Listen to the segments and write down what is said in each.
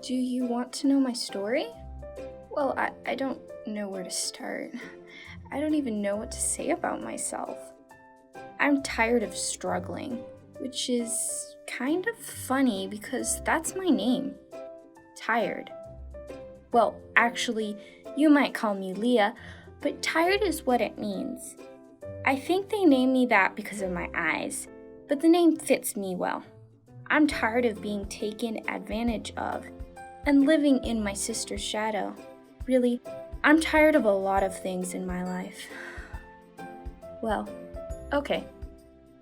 Do you want to know my story? Well, I don't know where to start. I don't even know what to say about myself. I'm tired of struggling, which is kind of funny because that's my name. Tired. Well, actually, you might call me Leah, but tired is what it means. I think they named me that because of my eyes, but the name fits me well. I'm tired of being taken advantage of and living in my sister's shadow. Really, I'm tired of a lot of things in my life. Well, okay,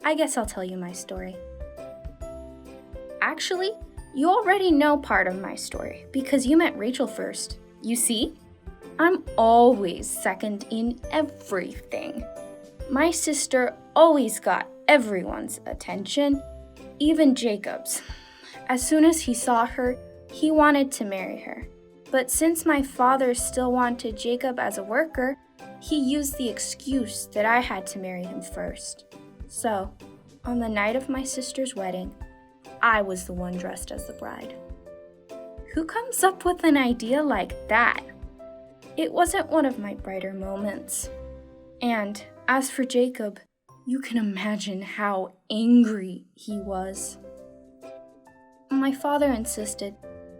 I guess I'll tell you my story. Actually, you already know part of my story because you met Rachel first. You see? I'm always second in everything. My sister always got everyone's attention, even Jacob's. As soon as he saw her, he wanted to marry her. But since my father still wanted Jacob as a worker, he used the excuse that I had to marry him first. So, on the night of my sister's wedding, I was the one dressed as the bride. Who comes up with an idea like that? It wasn't one of my brighter moments. And as for Jacob, you can imagine how angry he was. My father insisted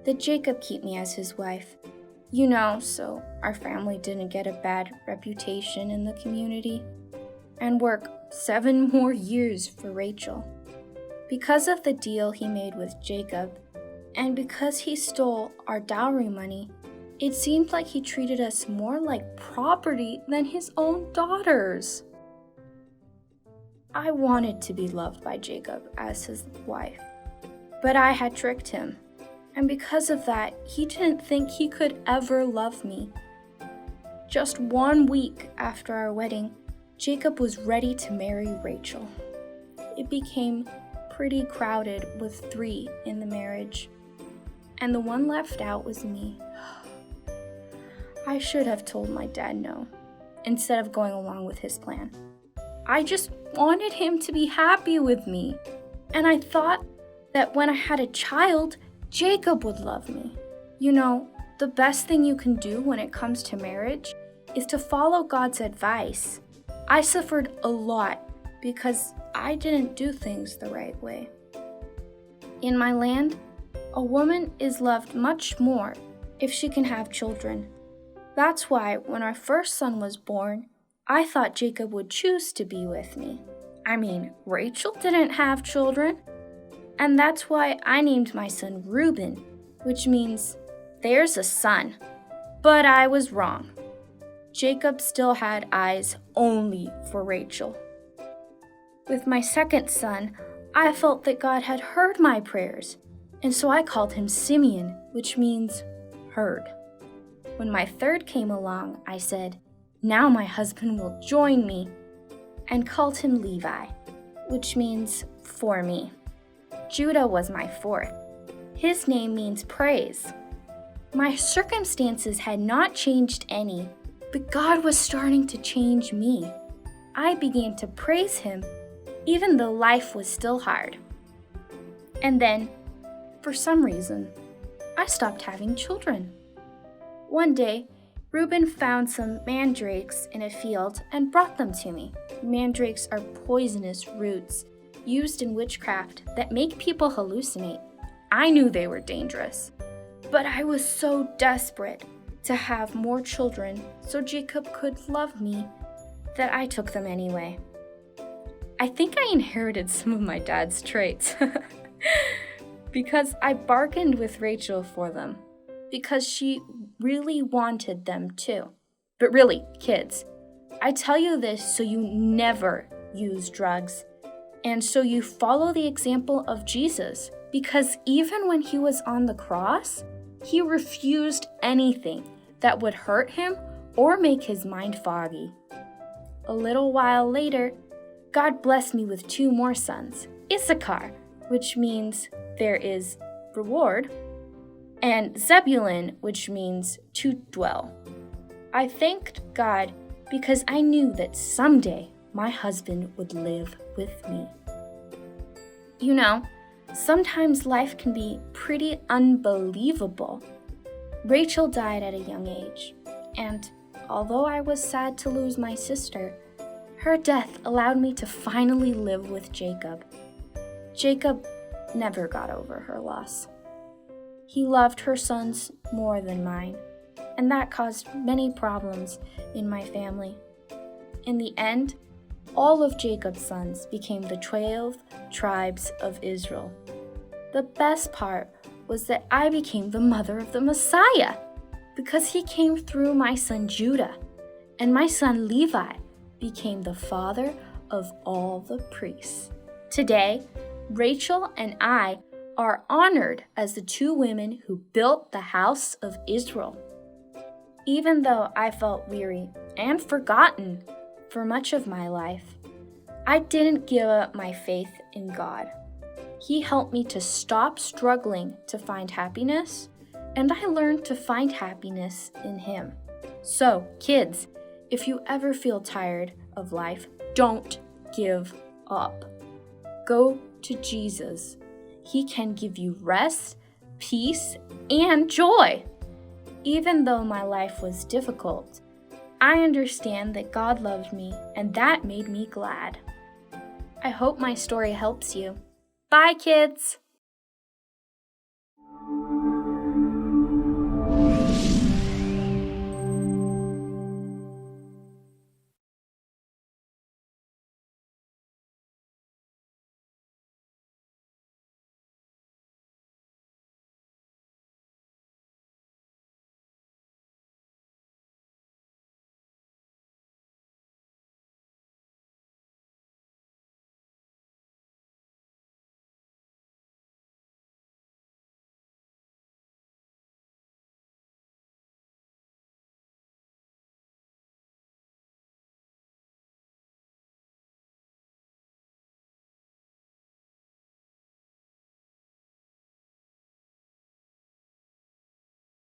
that Jacob keep me as his wife, so our family didn't get a bad reputation in the community, and work 7 more years for Rachel. Because of the deal he made with Jacob, and because he stole our dowry money, it seemed like he treated us more like property than his own daughters. I wanted to be loved by Jacob as his wife, but I had tricked him, and because of that, he didn't think he could ever love me. Just 1 week after our wedding, Jacob was ready to marry Rachel. It became pretty crowded with 3 in the marriage, and the one left out was me. I should have told my dad no, instead of going along with his plan. I just wanted him to be happy with me, and I thought that when I had a child, Jacob would love me. The best thing you can do when it comes to marriage is to follow God's advice. I suffered a lot because I didn't do things the right way. In my land, a woman is loved much more if she can have children. That's why when our first son was born, I thought Jacob would choose to be with me. Rachel didn't have children, and that's why I named my son Reuben, which means there's a son. But I was wrong. Jacob still had eyes only for Rachel. With my second son, I felt that God had heard my prayers, and so I called him Simeon, which means heard. When my third came along, I said, now my husband will join me, and called him Levi, which means for me. Judah was my fourth. His name means praise. My circumstances had not changed any, but God was starting to change me. I began to praise him, even though life was still hard. And then, for some reason, I stopped having children. One day, Reuben found some mandrakes in a field and brought them to me. Mandrakes are poisonous roots used in witchcraft that make people hallucinate. I knew they were dangerous, but I was so desperate to have more children so Jacob could love me that I took them anyway. I think I inherited some of my dad's traits because I bargained with Rachel for them because she really wanted them too. But really, kids, I tell you this so you never use drugs and so you follow the example of Jesus, because even when he was on the cross, he refused anything that would hurt him or make his mind foggy. A little while later, God blessed me with 2 more sons, Issachar, which means there is reward, and Zebulun, which means to dwell. I thanked God because I knew that someday my husband would live with me. Sometimes life can be pretty unbelievable. Rachel died at a young age, and although I was sad to lose my sister, her death allowed me to finally live with Jacob. Jacob never got over her loss. He loved her sons more than mine, and that caused many problems in my family. In the end, all of Jacob's sons became the 12 tribes of Israel. The best part was that I became the mother of the Messiah, because he came through my son Judah, and my son Levi became the father of all the priests. Today, Rachel and I are honored as the two women who built the house of Israel. Even though I felt weary and forgotten for much of my life, I didn't give up my faith in God. He helped me to stop struggling to find happiness, and I learned to find happiness in Him. So, kids, if you ever feel tired of life, don't give up. Go to Jesus. He can give you rest, peace, and joy. Even though my life was difficult, I understand that God loved me, and that made me glad. I hope my story helps you. Bye, kids!